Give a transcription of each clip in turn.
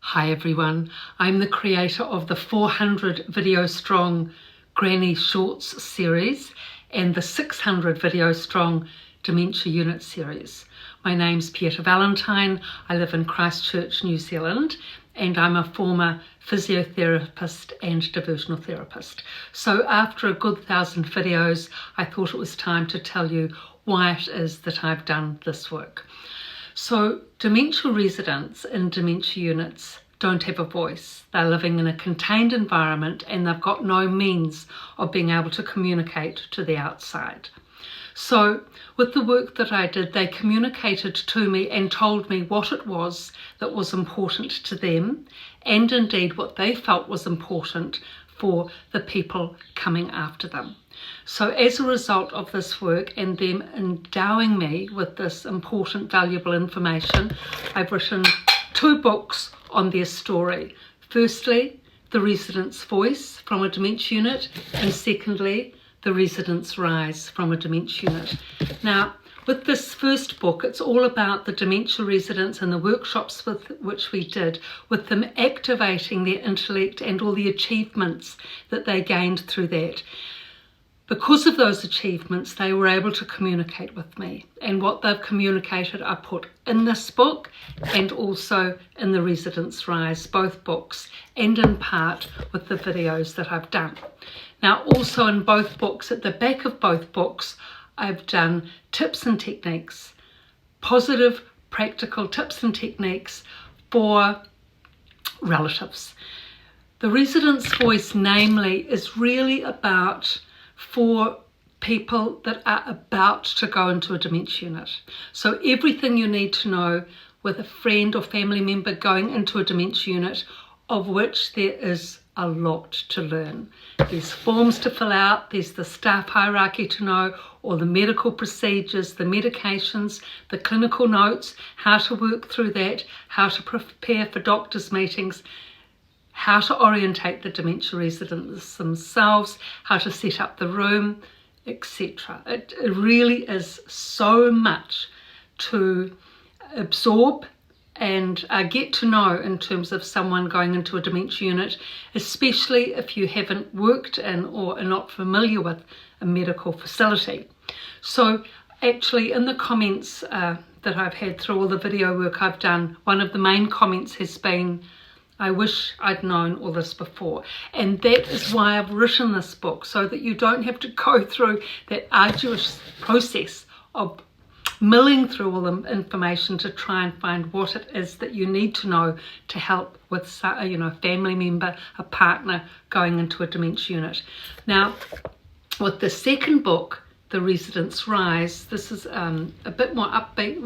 Hi everyone, I'm the creator of the 400 video strong Granny Shorts series and the 600 video strong Dementia Unit series. My name's Pieta Valentine, I live in Christchurch, New Zealand, and I'm a former physiotherapist and diversional therapist. So after a good 1,000 videos, I thought it was time to tell you why it is that I've done this work. So dementia residents in dementia units don't have a voice. They're living in a contained environment and they've got no means of being able to communicate to the outside. So with the work that I did, they communicated to me and told me what it was that was important to them, and indeed what they felt was important for the people coming after them. So as a result of this work and them endowing me with this important, valuable information, I've written 2 books on their story. Firstly, The Resident's Voice from a Dementia Unit, and secondly, The Resident's Rise from a Dementia Unit. Now, with this first book, it's all about the dementia residents and the workshops with which we did, with them activating their intellect and all the achievements that they gained through that. Because of those achievements, they were able to communicate with me, and what they've communicated I put in this book and also in The Resident's Rise, both books, and in part with the videos that I've done. Now also in both books, at the back of both books, I've done tips and techniques, positive, practical tips and techniques for relatives. The Resident's Voice, namely, is really about for people that are about to go into a dementia unit. So everything you need to know with a friend or family member going into a dementia unit, of which there is a lot to learn. There's forms to fill out, there's the staff hierarchy to know, all the medical procedures, the medications, the clinical notes, how to work through that, how to prepare for doctors' meetings, how to orientate the dementia residents themselves, how to set up the room, etc. It really is so much to absorb and get to know in terms of someone going into a dementia unit, especially if you haven't worked in or are not familiar with a medical facility. So actually in the comments that I've had through all the video work I've done, one of the main comments has been, I wish I'd known all this before. And that is why I've written this book, so that you don't have to go through that arduous process of milling through all the information to try and find what it is that you need to know to help with, a family member, a partner going into a dementia unit. Now, with the second book, The Resident's Rise, this is a bit more upbeat,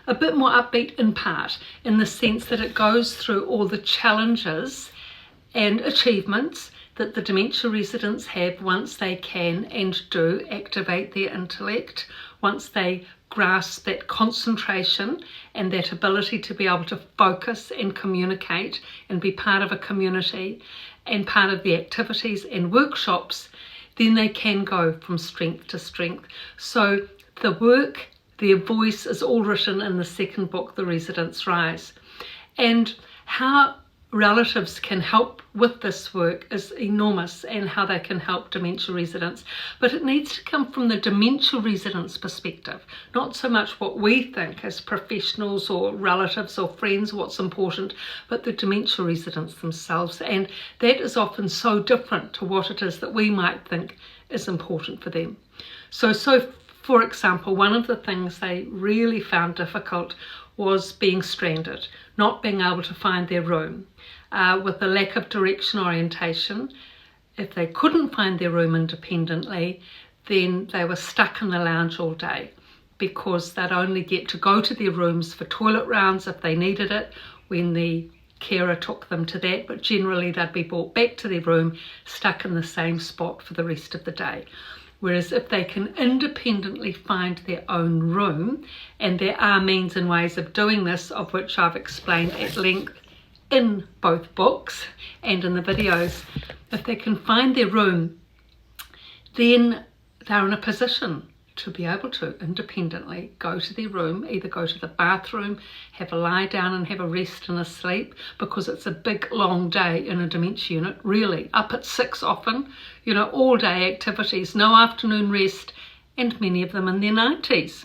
a bit more upbeat in part, in the sense that it goes through all the challenges and achievements that the dementia residents have once they can and do activate their intellect, once they grasp that concentration and that ability to be able to focus and communicate and be part of a community and part of the activities and workshops, then they can go from strength to strength. So the work, their voice is all written in the second book, The Resident's Rise. And how relatives can help with this work is enormous, and how they can help dementia residents. But it needs to come from the dementia residents' perspective, not so much what we think as professionals or relatives or friends, what's important, but the dementia residents themselves. And that is often so different to what it is that we might think is important for them. So for example, one of the things they really found difficult was being stranded, not being able to find their room, with the lack of direction orientation. If they couldn't find their room independently, then they were stuck in the lounge all day, because they'd only get to go to their rooms for toilet rounds if they needed it, when the carer took them to that, but generally they'd be brought back to their room, stuck in the same spot for the rest of the day. Whereas if they can independently find their own room, and there are means and ways of doing this, of which I've explained at length in both books and in the videos, if they can find their room, then they're in a position to be able to independently go to their room, either go to the bathroom, have a lie down and have a rest and a sleep, because it's a big long day in a dementia unit, really, up at 6 often, all day activities, no afternoon rest, and many of them in their 90s.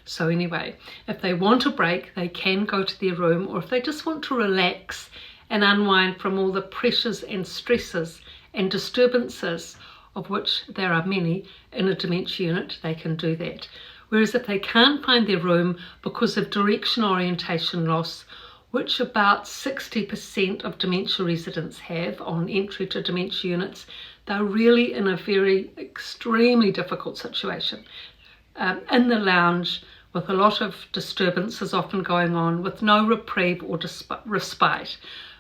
So anyway, if they want a break, they can go to their room, or if they just want to relax and unwind from all the pressures and stresses and disturbances, of which there are many in a dementia unit, they can do that. Whereas if they can't find their room because of direction orientation loss, which about 60% of dementia residents have on entry to dementia units, they're really in a very extremely difficult situation. In the lounge, with a lot of disturbances often going on, with no reprieve or respite.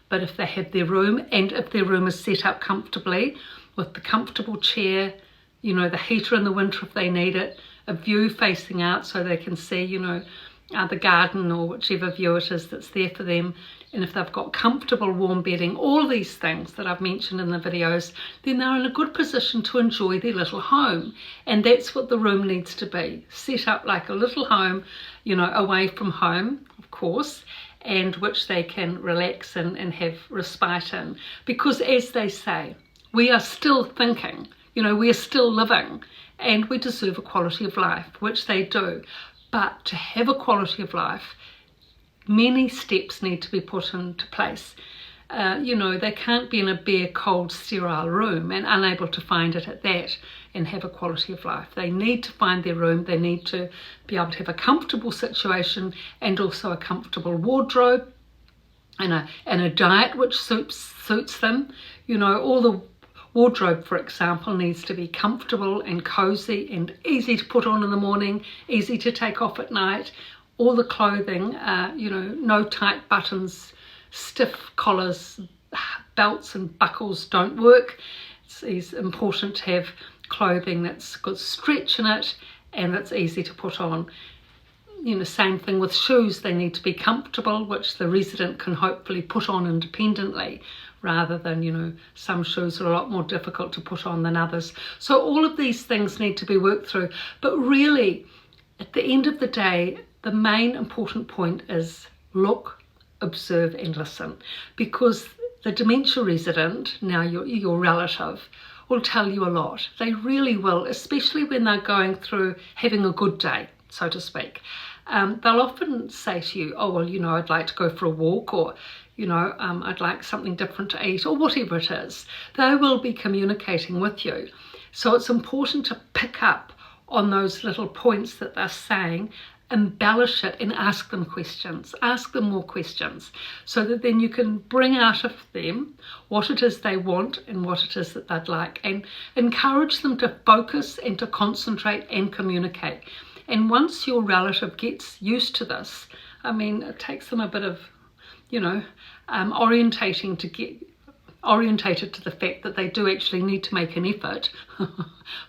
But if they have their room, and if their room is set up comfortably, with the comfortable chair, the heater in the winter if they need it, a view facing out so they can see, the garden or whichever view it is that's there for them. And if they've got comfortable warm bedding, all these things that I've mentioned in the videos, then they're in a good position to enjoy their little home. And that's what the room needs to be, set up like a little home, away from home, of course, and which they can relax in and have respite in. Because as they say, we are still thinking, we are still living, and we deserve a quality of life, which they do. But to have a quality of life, many steps need to be put into place. They can't be in a bare, cold, sterile room and unable to find it at that and have a quality of life. They need to find their room. They need to be able to have a comfortable situation and also a comfortable wardrobe and a diet which suits them. All the wardrobe, for example, needs to be comfortable and cozy and easy to put on in the morning, easy to take off at night. All the clothing, no tight buttons, stiff collars, belts and buckles don't work. It's important to have clothing that's got stretch in it and that's easy to put on. Same thing with shoes. They need to be comfortable, which the resident can hopefully put on independently, rather than, some shoes are a lot more difficult to put on than others. So all of these things need to be worked through. But really, at the end of the day, the main important point is look, observe and listen. Because the dementia resident, now your relative, will tell you a lot. They really will, especially when they're going through having a good day, so to speak. They'll often say to you, oh, well, I'd like to go for a walk, or I'd like something different to eat, or whatever it is. They will be communicating with you. So it's important to pick up on those little points that they're saying, embellish it and ask them questions, ask them more questions, so that then you can bring out of them what it is they want and what it is that they'd like, and encourage them to focus and to concentrate and communicate. And once your relative gets used to this, it takes them a bit of orientating to get orientated to the fact that they do actually need to make an effort,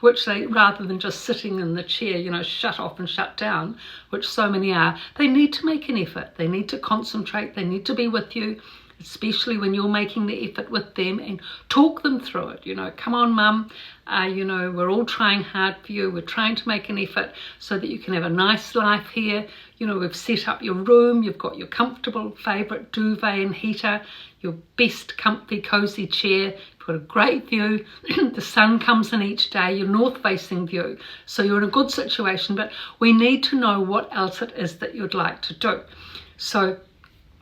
which they, rather than just sitting in the chair, shut off and shut down, which so many are, they need to make an effort. They need to concentrate. They need to be with you, especially when you're making the effort with them, and talk them through it. Come on, mum, we're all trying hard for you. We're trying to make an effort so that you can have a nice life here. We've set up your room. You've got your comfortable favourite duvet and heater, your best comfy cozy chair. You've got a great view. The sun comes in each day, your north facing view. So you're in a good situation, but we need to know what else it is that you'd like to do. So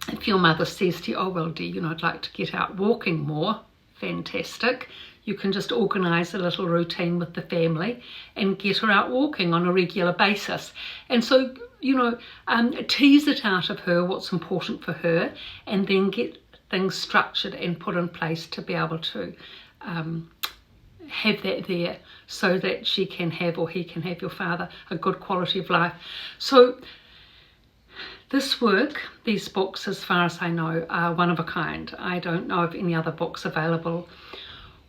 if your mother says to you, oh, well, Dee, I'd like to get out walking more, fantastic. You can just organise a little routine with the family and get her out walking on a regular basis. And so, tease it out of her, what's important for her, and then get things structured and put in place to be able to have that there, so that she can have, or he can have, your father, a good quality of life. So this work, these books, as far as I know, are one of a kind. I don't know of any other books available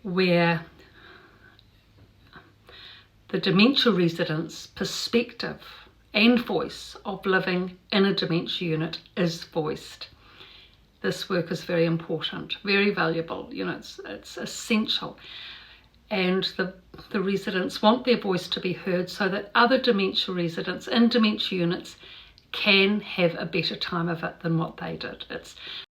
where the dementia resident's perspective and voice of living in a dementia unit is voiced. This work is very important, very valuable. It's essential. and the residents want their voice to be heard so that other dementia residents in dementia units can have a better time of it than what they did. It's